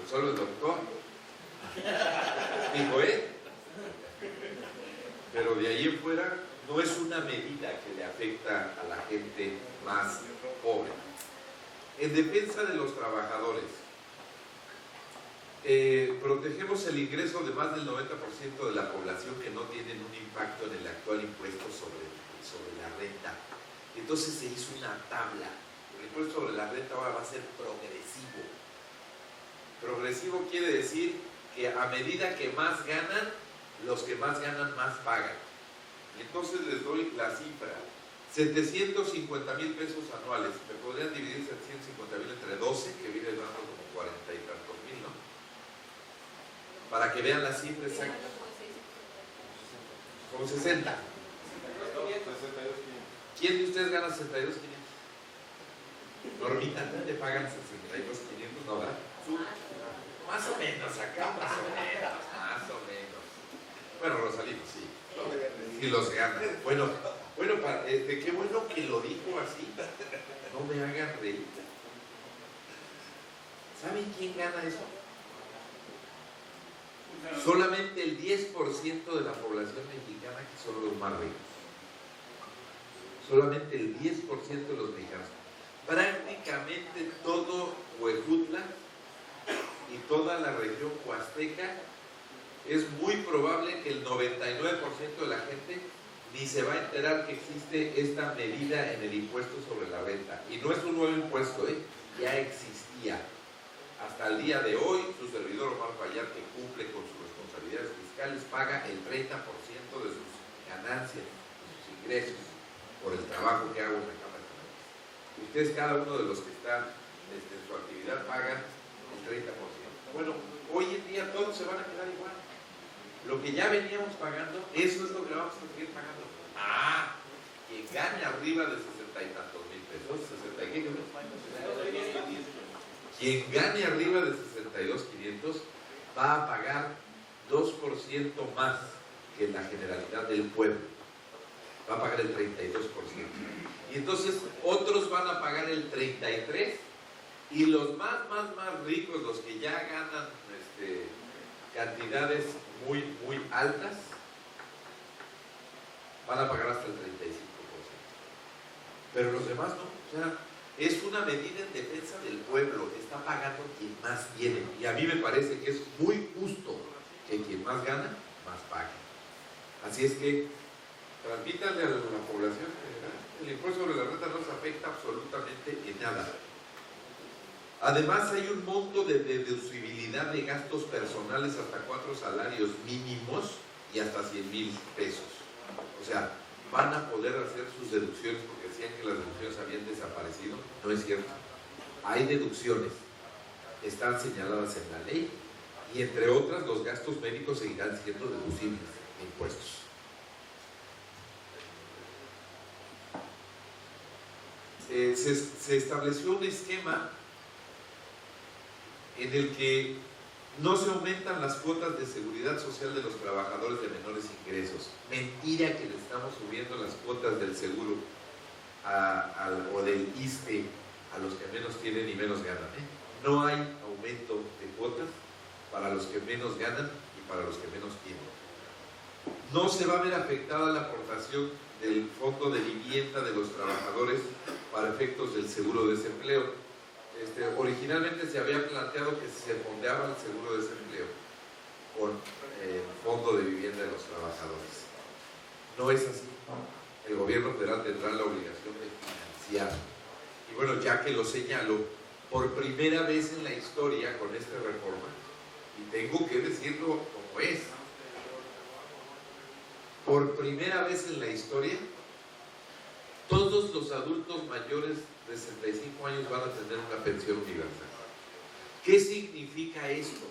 solo el doctor. Dijo, pero de ahí en fuera no es una medida que le afecta a la gente más pobre. En defensa de los trabajadores, protegemos el ingreso de más del 90% de la población que no tienen un impacto en el actual impuesto sobre la renta. Entonces se hizo una tabla. El impuesto sobre la renta ahora va a ser progresivo. Progresivo quiere decir que a medida que más ganan, los que más ganan más pagan. Y entonces les doy la cifra. 750,000 pesos anuales. Me podrían dividir 750,000 entre 12, que viene dando como 40 y tantos mil, ¿no? Para que vean la cifra exacta. Como 60. ¿Quién de ustedes gana 62,500? Normita, ¿te pagan 62,500? ¿No, verdad? Más o menos, acá más o menos. Bueno, Rosalito, sí. Y los gana. Bueno, qué bueno que lo dijo así. No me hagan reír. ¿Saben quién gana eso? Solamente el 10% de la población mexicana, que son los más ricos. Solamente el 10% de los mexicanos. Prácticamente todo Huejutla y toda la región huasteca, es muy probable que el 99% de la gente ni se va a enterar que existe esta medida en el impuesto sobre la renta. Y no es un nuevo impuesto, ya existía. Hasta el día de hoy, su servidor Omar Fayad, que cumple con sus responsabilidades fiscales, paga el 30% de sus ganancias, de sus ingresos, por el trabajo que hago en la Cámara de Comercio. Ustedes, cada uno de los que están en su actividad, pagan el 30%. Bueno, hoy en día todos se van a quedar igual. Lo que ya veníamos pagando, eso es lo que vamos a seguir pagando. Quien gane arriba de 60 y tantos mil pesos, 60 y qué, quien gane arriba de 62,500 va a pagar 2% más que la generalidad del pueblo. Va a pagar el 32%. Y entonces otros van a pagar el 33%, y los más ricos, los que ya ganan cantidades muy altas, van a pagar hasta el 35%. Pero los demás no. O sea, es una medida en defensa del pueblo. Está pagando quien más tiene. Y a mí me parece que es muy justo que quien más gana, más pague. Así es que transmítanle a la población que el impuesto sobre la renta no se afecta absolutamente en nada. Además, hay un monto de deducibilidad de gastos personales hasta 4 salarios mínimos y hasta 100,000 pesos. O sea, van a poder hacer sus deducciones, porque decían que las deducciones habían desaparecido. No es cierto. Hay deducciones, están señaladas en la ley, y entre otras, los gastos médicos seguirán siendo deducibles de impuestos. Se estableció un esquema en el que no se aumentan las cuotas de seguridad social de los trabajadores de menores ingresos. Mentira que le estamos subiendo las cuotas del seguro o del ISSSTE a los que menos tienen y menos ganan. No hay aumento de cuotas para los que menos ganan y para los que menos tienen. No se va a ver afectada la aportación del Fondo de Vivienda de los trabajadores para efectos del seguro de desempleo. Originalmente se había planteado que se fondeaba el seguro de desempleo con el Fondo de Vivienda de los Trabajadores. No es así. El gobierno federal tendrá la obligación de financiar. Y bueno, ya que lo señalo, por primera vez en la historia con esta reforma, y tengo que decirlo como es, por primera vez en la historia, todos los adultos mayores de 65 años van a tener una pensión universal. ¿Qué significa esto?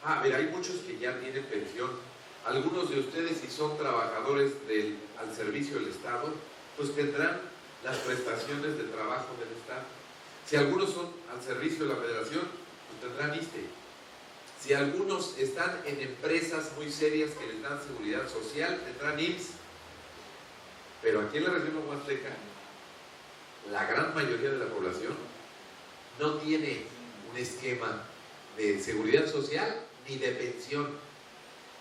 A ver, hay muchos que ya tienen pensión. Algunos de ustedes, si son trabajadores al servicio del Estado, pues tendrán las prestaciones de trabajo del Estado. Si algunos son al servicio de la Federación, pues tendrán ISSSTE. Si algunos están en empresas muy serias que les dan seguridad social, tendrán IMSS. Pero aquí en la región huasteca, la gran mayoría de la población no tiene un esquema de seguridad social ni de pensión.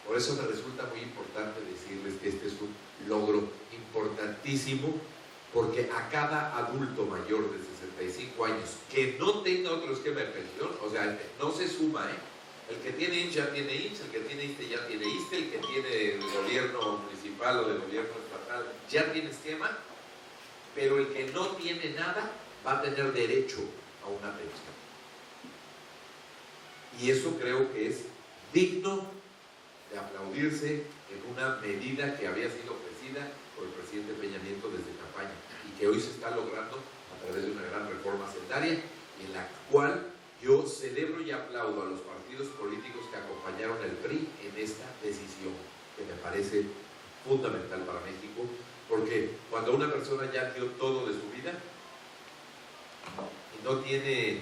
Por eso me resulta muy importante decirles que este es un logro importantísimo, porque a cada adulto mayor de 65 años que no tenga otro esquema de pensión, o sea, no se suma, el que tiene IMSS ya tiene IMSS, el que tiene ISSSTE ya tiene ISSSTE, el que tiene de gobierno municipal o de gobierno estatal ya tiene esquema, pero el que no tiene nada va a tener derecho a una pensión. Y eso creo que es digno de aplaudirse en una medida que había sido ofrecida por el presidente Peña Nieto desde campaña y que hoy se está logrando a través de una gran reforma hacendaria, en la cual yo celebro y aplaudo a los partidos políticos que acompañaron al PRI en esta decisión, que me parece fundamental para México, porque cuando una persona ya dio todo de su vida y no tiene,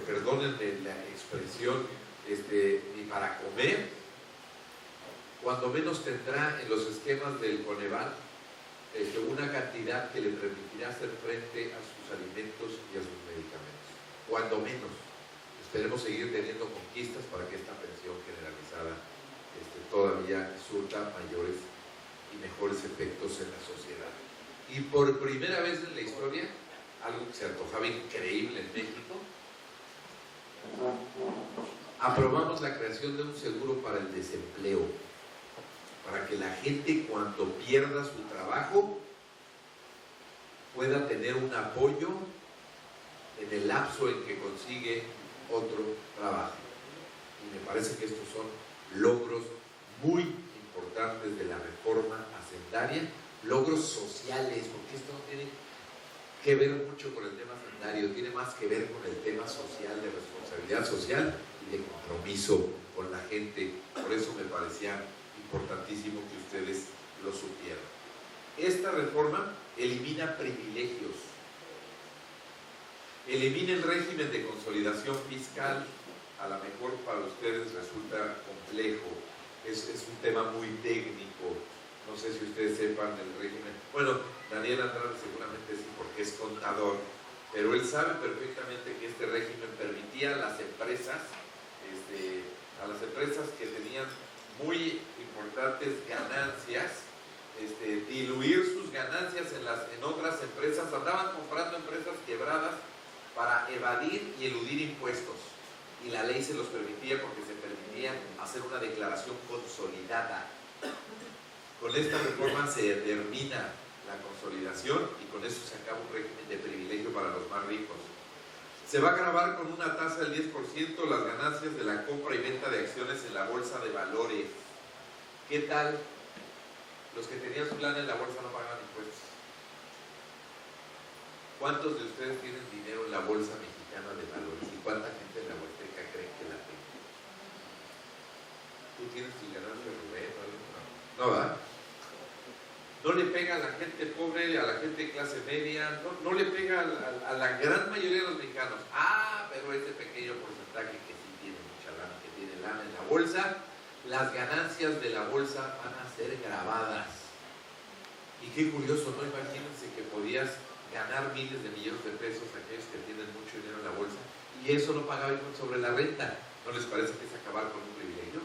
perdónenme la expresión, ni para comer, cuando menos tendrá en los esquemas del Coneval una cantidad que le permitirá hacer frente a sus alimentos y a sus medicamentos. Cuando menos. Esperemos seguir teniendo conquistas para que esta pensión generalizada todavía surta mayores y mejores efectos en la sociedad. Y por primera vez en la historia, algo que se antojaba increíble en México, aprobamos la creación de un seguro para el desempleo, para que la gente cuando pierda su trabajo pueda tener un apoyo en el lapso en que consigue otro trabajo. Y me parece que estos son logros muy importantes de la reforma hacendaria, logros sociales, porque esto no tiene que ver mucho con el tema hacendario, tiene más que ver con el tema social, de responsabilidad social y de compromiso con la gente. Por eso me parecía importantísimo que ustedes lo supieran. Esta reforma elimina privilegios, elimina el régimen de consolidación fiscal. A lo mejor para ustedes resulta complejo, es un tema muy técnico, no sé si ustedes sepan del régimen. Bueno, Daniel Andrade seguramente sí, porque es contador, pero él sabe perfectamente que este régimen permitía a las empresas, que tenían muy importantes ganancias, diluir sus ganancias en otras empresas. Andaban comprando empresas quebradas para evadir y eludir impuestos, y la ley se los permitía porque se permitía hacer una declaración consolidada. Con esta reforma se termina la consolidación y con eso se acaba un régimen de privilegio para los más ricos. Se va a gravar con una tasa del 10% las ganancias de la compra y venta de acciones en la bolsa de valores. ¿Qué tal? Los que tenían su lana en la bolsa no pagaban impuestos. ¿Cuántos de ustedes tienen dinero en la bolsa mexicana de valores? ¿Y cuánta gente en la Huasteca cree que la tiene? ¿Tú tienes tu ganancia, Rubén? No, ¿verdad? No le pega a la gente pobre, a la gente de clase media, no le pega a la gran mayoría de los mexicanos. Pero ese pequeño porcentaje que sí tiene mucha lana, que tiene lana en la bolsa, las ganancias de la bolsa van a ser grabadas. Y qué curioso, ¿no? Imagínense que podías ganar miles de millones de pesos aquellos que tienen mucho dinero en la bolsa, y eso no pagaba impuestos sobre la renta. ¿No les parece que es acabar con un privilegio?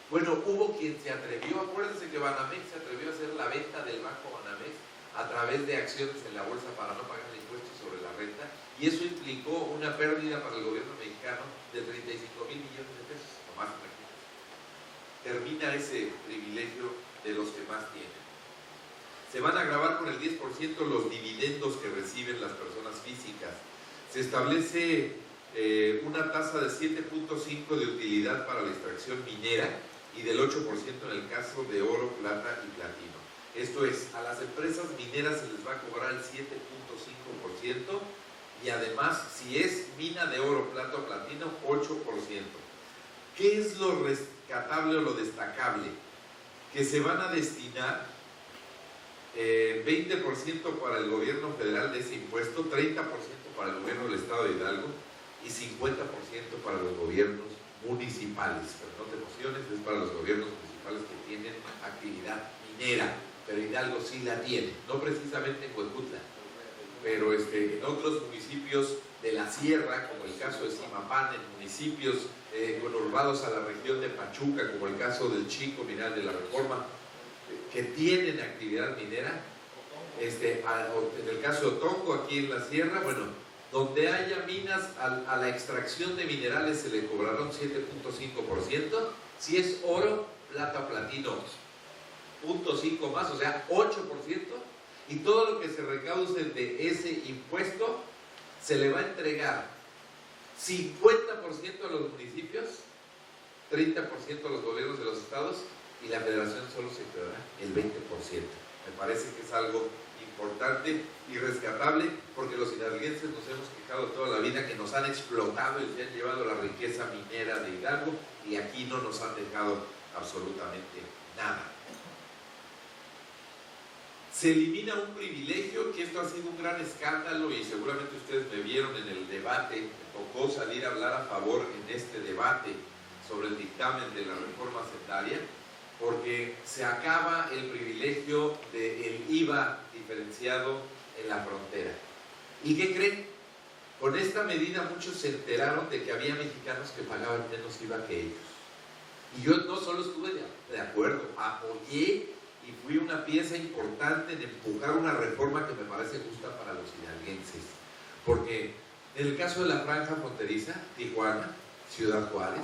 Bueno, hubo quien se atrevió, acuérdense que Banamex se atrevió a hacer la venta del banco Banamex a través de acciones en la bolsa para no pagar el impuesto sobre la renta, y eso implicó una pérdida para el gobierno mexicano de 35,000 millones de pesos, o más, imagínense. Termina ese privilegio de los que más tienen. Se van a gravar con el 10% los dividendos que reciben las personas físicas. Se establece una tasa de 7.5 de utilidad para la extracción minera y del 8% en el caso de oro, plata y platino. Esto es, a las empresas mineras se les va a cobrar el 7.5% y además, si es mina de oro, plata o platino, 8%. ¿Qué es lo rescatable o lo destacable? Que se van a destinar 20% para el gobierno federal de ese impuesto, 30% para el gobierno del estado de Hidalgo y 50% para los gobiernos municipales. Pero no te emociones, es para los gobiernos municipales que tienen actividad minera, pero Hidalgo sí la tiene, no precisamente en Huejutla, pero en otros municipios de la sierra, como el caso de Zimapán, en municipios conurbados a la región de Pachuca, como el caso del Chico Mineral de la Reforma, que tienen actividad minera, en el caso de Otongo, aquí en la sierra, bueno, donde haya minas, a la extracción de minerales se le cobrará un 7.5%, si es oro, plata, platino, 0.5 más, o sea, 8%, y todo lo que se recaude de ese impuesto se le va a entregar 50% a los municipios, 30% a los gobiernos de los estados, y la federación solo se quedará el 20%. Me parece que es algo importante y rescatable, porque los hidalguenses nos hemos quejado toda la vida que nos han explotado y se han llevado la riqueza minera de Hidalgo, y aquí no nos han dejado absolutamente nada. Se elimina un privilegio, que esto ha sido un gran escándalo, y seguramente ustedes me vieron en el debate, me tocó salir a hablar a favor en este debate sobre el dictamen de la reforma hacendaria, porque se acaba el privilegio del IVA diferenciado en la frontera. ¿Y qué creen? Con esta medida muchos se enteraron de que había mexicanos que pagaban menos IVA que ellos. Y yo no solo estuve de acuerdo, apoyé y fui una pieza importante en empujar una reforma que me parece justa para los hidalguenses. Porque en el caso de la franja fronteriza, Tijuana, Ciudad Juárez,